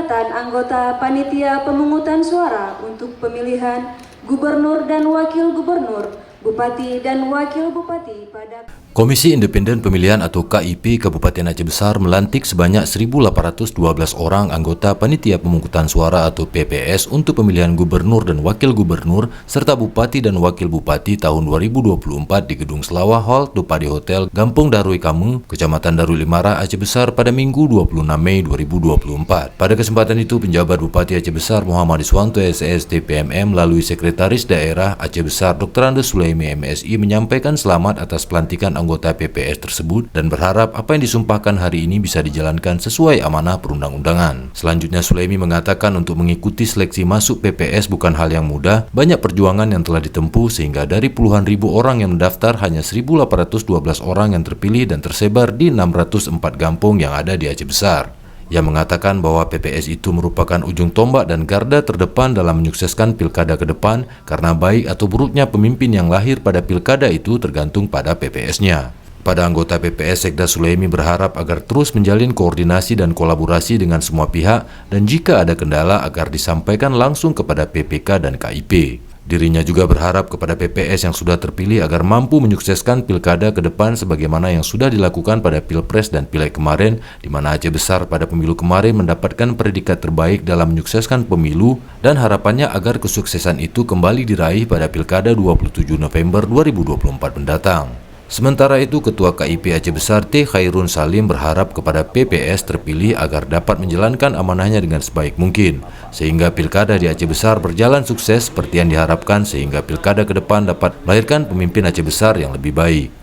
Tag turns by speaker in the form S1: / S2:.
S1: Selatan anggota Panitia Pemungutan Suara untuk pemilihan Gubernur dan Wakil Gubernur, Bupati dan Wakil Bupati pada
S2: Komisi Independen Pemilihan atau KIP Kabupaten Aceh Besar melantik sebanyak 1.812 orang anggota Panitia Pemungutan Suara atau PPS untuk pemilihan Gubernur dan Wakil Gubernur serta Bupati dan Wakil Bupati tahun 2024 di Gedung Selawah Hall Dupadi Hotel, Gampung Darui Kamu, Kecamatan Darui Limara, Aceh Besar pada Minggu 26 Mei 2024. Pada kesempatan itu, penjabat Bupati Aceh Besar Muhammad Iswanto SST PMM melalui Sekretaris Daerah Aceh Besar Dr. Andes Sulaimi MSI menyampaikan selamat atas pelantikan anggota PPS tersebut dan berharap apa yang disumpahkan hari ini bisa dijalankan sesuai amanah perundang-undangan. Selanjutnya Sulaimi mengatakan untuk mengikuti seleksi masuk PPS bukan hal yang mudah, banyak perjuangan yang telah ditempuh sehingga dari puluhan ribu orang yang mendaftar hanya 1.812 orang yang terpilih dan tersebar di 604 kampung yang ada di Aceh Besar. Ia mengatakan bahwa PPS itu merupakan ujung tombak dan garda terdepan dalam menyukseskan pilkada ke depan karena baik atau buruknya pemimpin yang lahir pada pilkada itu tergantung pada PPS-nya. Pada anggota PPS, Sekda Sulaimi berharap agar terus menjalin koordinasi dan kolaborasi dengan semua pihak dan jika ada kendala agar disampaikan langsung kepada PPK dan KIP. Dirinya juga berharap kepada PPS yang sudah terpilih agar mampu menyukseskan pilkada ke depan sebagaimana yang sudah dilakukan pada Pilpres dan Pileg kemarin, di mana Aceh Besar pada pemilu kemarin mendapatkan predikat terbaik dalam menyukseskan pemilu dan harapannya agar kesuksesan itu kembali diraih pada Pilkada 27 November 2024 mendatang. Sementara itu, Ketua KIP Aceh Besar T. Khairun Salim berharap kepada PPS terpilih agar dapat menjalankan amanahnya dengan sebaik mungkin, sehingga pilkada di Aceh Besar berjalan sukses seperti yang diharapkan sehingga pilkada ke depan dapat melahirkan pemimpin Aceh Besar yang lebih baik.